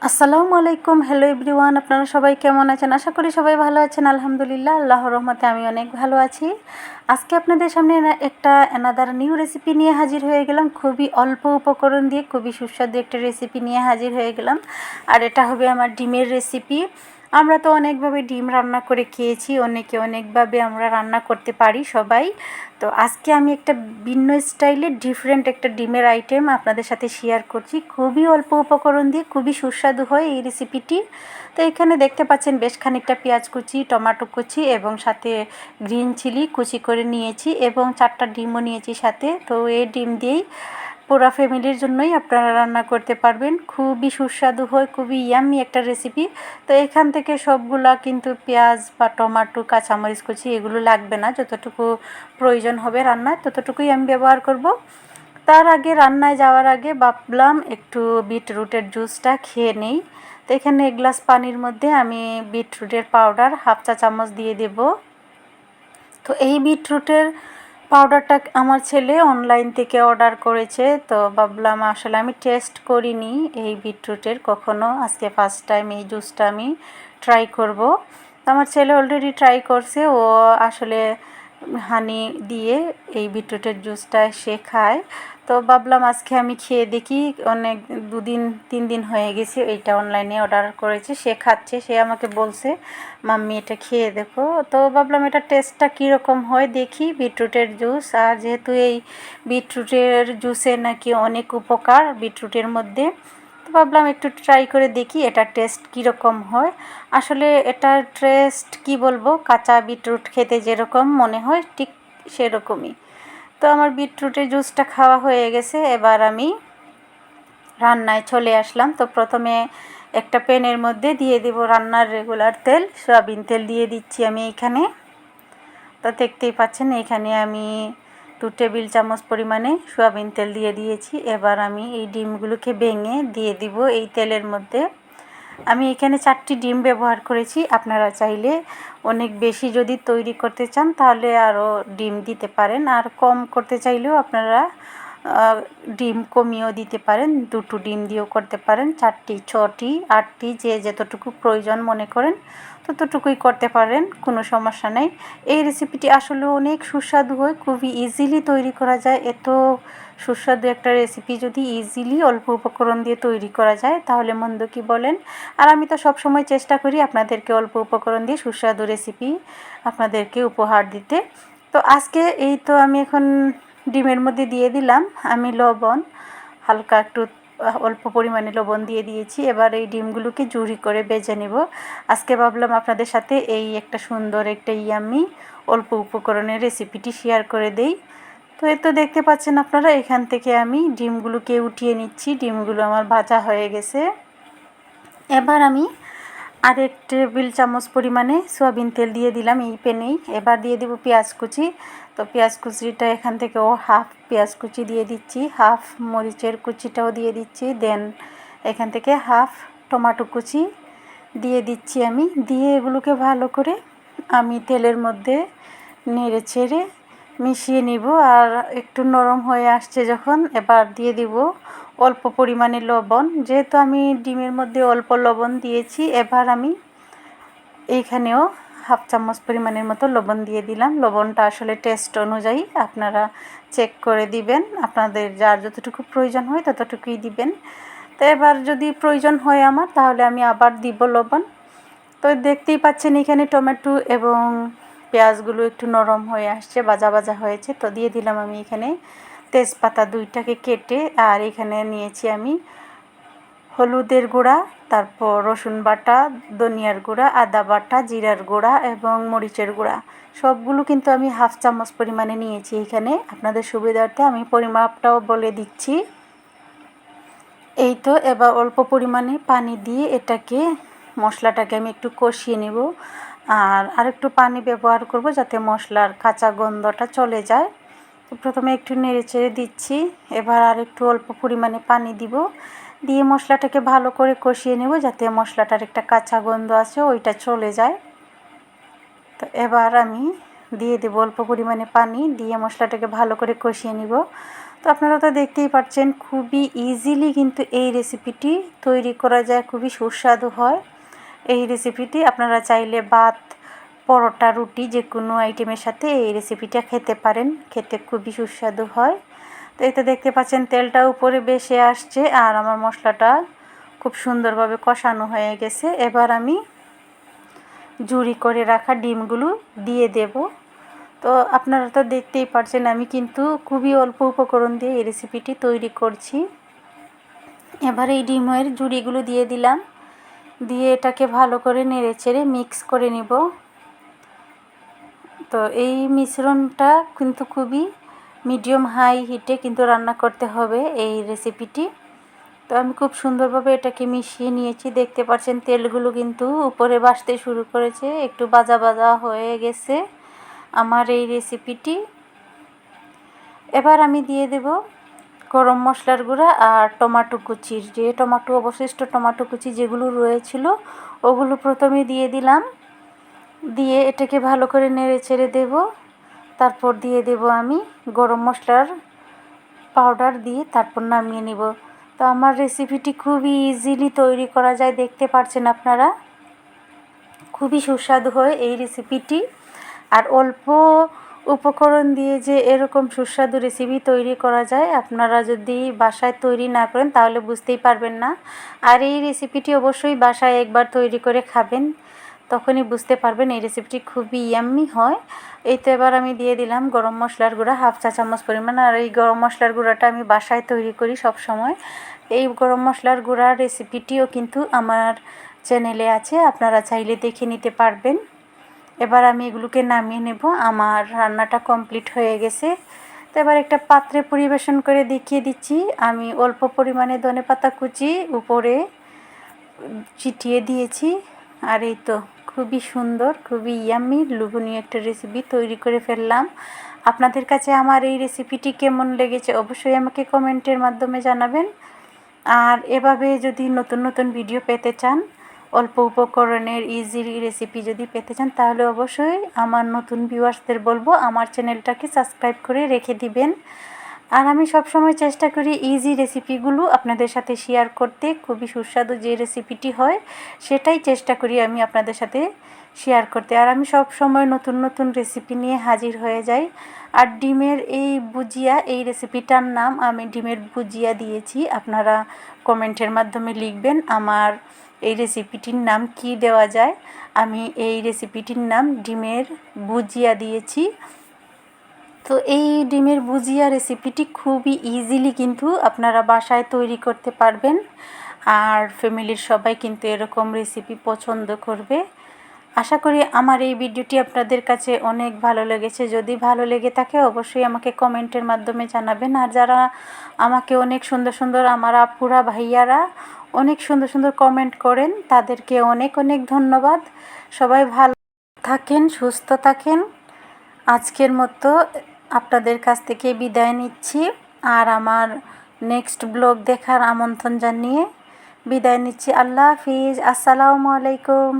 আসসালামু আলাইকুম, hello everyone. আপনারা সবাই কেমন আছেন? আশা করি সবাই ভালো আছেন। আলহামদুলিল্লাহ, আল্লাহর রহমতে আমি অনেক ভালো আছি। আজকে আপনাদের সামনে একটা অ্যানাদার নিউ রেসিপি নিয়ে হাজির হয়ে গেলাম। খুবই অল্প উপকরণ দিয়ে খুবই সুস্বাদু একটা রেসিপি নিয়ে হাজির হয়ে গেলাম। আর এটা হবে আমার ডিমের রেসিপি। আমরা তো অনেকভাবে ডিম রান্না করে খেয়েছি, অনেকে অনেকভাবে আমরা রান্না করতে পারি সবাই। তো আজকে আমি একটা ভিন্ন স্টাইলের ডিফারেন্ট একটা ডিমের আইটেম আপনাদের সাথে শেয়ার করছি। খুবই অল্প উপকরণ দিয়ে খুবই সুস্বাদু হয় এই রেসিপিটি। তো এখানে দেখতে পাচ্ছেন বেশ খানিকটা পেঁয়াজ কুচি, টমেটো কুচি এবং সাথে গ্রিন চিলি কুচি করে নিয়েছি এবং 4টা ডিমও নিয়েছি সাথে। তো এই ডিম দিয়েই পুরো ফ্যামিলির জন্যই আপনারা রান্না করতে পারবেন। খুবই সুস্বাদু হয়, খুবই ইয়াম্মি একটা রেসিপি। তো এখান থেকে সবগুলা কিন্তু পেঁয়াজ বা টমেটো, কাঁচামরিচ কুচি এগুলো লাগবে না। যতটুকু প্রয়োজন হবে রান্নায় ততটুকুই আমি ব্যবহার করব। তার আগে রান্নায় যাওয়ার আগে ভাবলাম একটু বিটরুটের জুসটা খেয়ে নেই। তো এখানে 1 গ্লাস পানির মধ্যে আমি বিটরুটের পাউডার 1/2 চা চামচ দিয়ে দেব। তো এই বিটরুটের পাউডারটা আমার ছেলে অনলাইন থেকে অর্ডার করেছে। তো ভাবলাম আসলে আমি টেস্ট করিনি এই বিটরুটের কখনো, আজকে ফার্স্ট টাইম এই জুসটা আমি ট্রাই করব। তো আমার ছেলে অলরেডি ট্রাই করছে, ও আসলে হানি দিয়ে এই বিটরুটের জুসটা সে খায়। তো ভাবলাম আজকে আমি খেয়ে দেখি। অনেক 2-3 দিন হয়ে গেছে এইটা অনলাইনে অর্ডার করেছে, সে খাচ্ছে, সে আমাকে বলছে মাম্মি এটা খেয়ে দেখো। তো ভাবলাম এটা টেস্টটা কীরকম হয় দেখি, বিটরুটের জুস। আর যেহেতু এই বিটরুটের জুসে নাকি অনেক উপকার বিটরুটের মধ্যে, তো ভাবলাম একটু ট্রাই করে দেখি এটা টেস্ট কীরকম হয়। আসলে এটার টেস্ট কি বলবো, কাঁচা বিটরুট খেতে যেরকম মনে হয় ঠিক সেরকমই। তো আমার বিটরুটের জুসটা খাওয়া হয়ে গেছে, এবার আমি রান্নায় চলে আসলাম। তো প্রথমে একটা প্যানের মধ্যে দিয়ে দেব রান্নার রেগুলার তেল, সয়াবিন তেল দিয়ে দিচ্ছি আমি এখানে। তো দেখতেই পাচ্ছেন এখানে আমি 2 টেবিল চামচ পরিমাণে সয়াবিন তেল দিয়ে দিয়েছি। এবার আমি এই ডিমগুলোকে ভেঙে দিয়ে দিব এই তেলের মধ্যে। আমি এখানে 4টি ডিম ব্যবহার করেছি। আপনারা চাইলে অনেক বেশি যদি তৈরি করতে চান তাহলে আরও ডিম দিতে পারেন, আর কম করতে চাইলেও আপনারা ডিম কমিয়েও দিতে পারেন, 2টো ডিম দিয়েও করতে পারেন, 4টি, 6টি, 8টি, যে যতটুকু প্রয়োজন মনে করেন ততটুকুই করতে পারেন, কোনো সমস্যা নেই। এই রেসিপিটি আসলে অনেক সুস্বাদু হয়, খুবই ইজিলি তৈরি করা যায়। এত সুস্বাদু একটা রেসিপি যদি ইজিলি অল্প উপকরণ দিয়ে তৈরি করা যায় তাহলে মন্দ কি বলেন। আর আমি তো সব সময় চেষ্টা করি আপনাদেরকে অল্প উপকরণ দিয়ে সুস্বাদু রেসিপি আপনাদেরকে উপহার দিতে। তো আজকে এই তো আমি এখন ডিমের মধ্যে দিয়ে দিলাম আমি লবণ, হালকা একটু অল্প পরিমাণে লবণ দিয়ে দিয়েছি। এবার এই ডিমগুলোকে জুড়ি করে ভেজে নেব। আজকে ভাবলাম আপনাদের সাথে এই একটা সুন্দর একটা ইয়াম্মি অল্প উপকরণের রেসিপিটি শেয়ার করে দেই। তো এই তো দেখতে পাচ্ছেন আপনারা, এখান থেকে আমি ডিমগুলোকে উঠিয়ে নিচ্ছি। ডিমগুলো আমার ভাজা হয়ে গেছে। এবার আমি 1 টেবিল চামচ পরিমাণে সয়াবিন তেল দিয়ে দিলাম এই প্যানেই। এবার দিয়ে দেব পেঁয়াজ কুচি। তো পেঁয়াজ কুচিটা এখান থেকে হাফ পেঁয়াজ কুচি দিয়ে দিচ্ছি, হাফ মরিচের কুচিটাও দিয়ে দিচ্ছি, দেন এখান থেকে হাফ টমেটো কুচি দিয়ে দিচ্ছি আমি। দিয়ে এগুলোকে ভালো করে আমি তেলের মধ্যে নেড়ে চেড়ে মিশিয়ে নিব। আর একটু নরম হয়ে আসছে যখন, এবার দিয়ে দিব অল্প পরিমাণে লবণ। যেহেতু আমি ডিমের মধ্যে অল্প লবণ দিয়েছি, এবার আমি এইখানেও হাফ চামচ পরিমাণের মতো লবণ দিয়ে দিলাম। লবণটা আসলে টেস্ট অনুযায়ী আপনারা চেক করে দিবেন, আপনাদের যার যতটুকু প্রয়োজন হয় ততটুকুই দিবেন। তো এবার যদি প্রয়োজন হয় আমার, তাহলে আমি আবার দিব লবণ। তো দেখতেই পাচ্ছেন এখানে টমেটো এবং পেঁয়াজগুলো একটু নরম হয়ে আসছে, ভাজা ভাজা হয়েছে। তো দিয়ে দিলাম আমি এখানে তেজপাতা 2টাকে কেটে, আর এখানে নিয়েছি আমি হলুদের গুঁড়া, তারপর রসুন বাটা, ধনিয়ার গুঁড়া, আদা বাটা, জিরার গুঁড়া এবং মরিচের গুঁড়া। সবগুলো কিন্তু আমি হাফ চামচ পরিমাণে নিয়েছি এখানে। আপনাদের সুবিধার্থে আমি পরিমাপটাও বলে দিচ্ছি। এই তো এবার অল্প পরিমাণে পানি দিয়ে এটাকে মশলাটাকে আমি একটু কষিয়ে নেব। আর আরেকটু পানি ব্যবহার করব যাতে মশলার কাঁচা গন্ধটা চলে যায়। তো প্রথমে একটু নেড়ে চেড়ে দিচ্ছি, এবার আরেকটু অল্প পরিমাণে পানি দিব, দিয়ে মশলাটাকে ভালো করে কষিয়ে নেব যাতে মশলাটার একটা কাঁচা গন্ধ আছে ওইটা চলে যায়। তো এবার আমি দিয়ে দেব অল্প পরিমাণে পানি, দিয়ে মশলাটাকে ভালো করে কষিয়ে নিব। তো আপনারা তো দেখতেই পাচ্ছেন খুবই ইজিলি কিন্তু এই রেসিপিটি তৈরি করা যায়, খুবই সুস্বাদু হয় এই রেসিপিটি। আপনারা চাইলে ভাত, পরোটা, রুটি যে কোনো আইটেমের সাথে এই রেসিপিটা খেতে পারেন, খেতে খুবই সুস্বাদু হয়। তো এই তো দেখতে পাচ্ছেন তেলটা উপরে বেশি আসছে আর আমার মশলাটা খুব সুন্দরভাবে কষানো হয়ে গেছে। এবার আমি ঝুরি করে রাখা ডিমগুলো দিয়ে দেব। তো আপনারা তো দেখতেই পাচ্ছেন আমি কিন্তু খুবই অল্প উপকরণ দিয়ে এই রেসিপিটি তৈরি করছি। এবার এই ডিমের ঝুড়িগুলো দিয়ে দিলাম, দিয়ে এটাকে ভালো করে নেড়েচেড়ে মিক্স করে নিব। তো এই মিশ্রণটা কিন্তু খুবই মিডিয়াম হাই হিটে কিন্তু রান্না করতে হবে এই রেসিপিটি। তো আমি খুব সুন্দরভাবে এটাকে মিশিয়ে নিয়েছি। দেখতে পাচ্ছেন তেলগুলো কিন্তু উপরে ভাসতে শুরু করেছে, একটু ভাজা ভাজা হয়ে গেছে আমার এই রেসিপিটি। এবার আমি দিয়ে দেব গরম মশলার গুঁড়া আর টমেটো কুচির যে অবশিষ্ট টমেটো কুচি যেগুলো রয়েছিল ওগুলো প্রথমে দিয়ে দিলাম, দিয়ে এটাকে ভালো করে নেড়ে ছেড়ে দেব। তারপর দিয়ে দেব আমি গরম মশলার পাউডার দিয়ে তারপর নামিয়ে নিব। তো আমার রেসিপিটি খুবই ইজিলি তৈরি করা যায়, দেখতে পাচ্ছেন আপনারা, খুবই সুস্বাদু হয় এই রেসিপিটি। আর অল্প উপকরণ দিয়ে যে এরকম সুস্বাদু রেসিপি তৈরি করা যায়, আপনারা যদি বাসায় তৈরি না করেন তাহলে বুঝতেই পারবেন না। আর এই রেসিপিটি অবশ্যই বাসায় একবার তৈরি করে খাবেন, তখনই বুঝতে পারবেন এই রেসিপিটি খুবই ইয়াম্মি হয়। এই তো এবার আমি দিয়ে দিলাম গরম মশলার গুঁড়া 1/2 চা চামচ পরিমাণ। আর এই গরম মশলার গুঁড়াটা আমি বাসায় তৈরি করি সব সময়। এই গরম মশলার গুঁড়ার রেসিপিটিও কিন্তু আমার চ্যানেলে আছে, আপনারা চাইলে দেখে নিতে পারবেন। এবার আমি এগুলোকে নামিয়ে নেব, আমার রান্নাটা কমপ্লিট হয়ে গেছে। তো এবার একটা পাত্রে পরিবেশন করে দেখিয়ে দিচ্ছি। আমি অল্প পরিমাণে ধনেপাতা কুচি উপরে ছিটিয়ে দিয়েছি। আর এই তো খুবই সুন্দর, খুবই ইয়াম্মি লোভনীয় একটা রেসিপি তৈরি করে ফেললাম। আপনাদের কাছে আমার এই রেসিপিটি কেমন লেগেছে অবশ্যই আমাকে কমেন্টের মাধ্যমে জানাবেন। আর এভাবে যদি নতুন নতুন ভিডিও পেতে চান, অল্প উপকরণের ইজি রেসিপি যদি পেতে চান, তাহলে অবশ্যই আমার নতুন ভিউয়ার্সদের বলবো আমার চ্যানেলটাকে সাবস্ক্রাইব করে রেখে দিবেন। আর আমি সবসময় চেষ্টা করি ইজি রেসিপিগুলো আপনাদের সাথে শেয়ার করতে, খুবই সুস্বাদু যে রেসিপিটি হয় সেটাই চেষ্টা করি আমি আপনাদের সাথে শেয়ার করতে। আর আমি সব সময় নতুন নতুন রেসিপি নিয়ে হাজির হয়ে যাই। আর ডিমের এই ভুজিয়া, এই রেসিপিটার নাম আমি ডিমের ভুজিয়া দিয়েছি, আপনারা কমেন্টের মাধ্যমে লিখবেন আমার এই রেসিপিটির নাম কি দেওয়া যায়। আমি এই রেসিপিটির নাম ডিমের ভুজিয়া দিয়েছি। তো এই ডিমের ভুজিয়া রেসিপিটি খুবই ইজিলি কিন্তু আপনারা বাসায় তৈরি করতে পারবেন। আর ফ্যামিলির সবাই কিন্তু এরকম রেসিপি পছন্দ করবে। আশা করি আমার এই ভিডিওটি আপনাদের কাছে অনেক ভালো লেগেছে। যদি ভালো লেগে থাকে অবশ্যই আমাকে কমেন্টের মাধ্যমে জানাবেন। আর যারা আমাকে অনেক সুন্দর সুন্দর, আমার আপুরা ভাইয়ারা অনেক সুন্দর সুন্দর কমেন্ট করেন, তাদেরকে অনেক অনেক ধন্যবাদ। সবাই ভালো থাকেন, সুস্থ থাকেন। আজকের মতো আপনাদের কাছ থেকে বিদায় নিচ্ছি। আর আমার নেক্সট ব্লগ দেখার আমন্ত্রণ জানিয়ে বিদায় নিচ্ছি। আল্লাহ হাফিজ, আসসালামু আলাইকুম।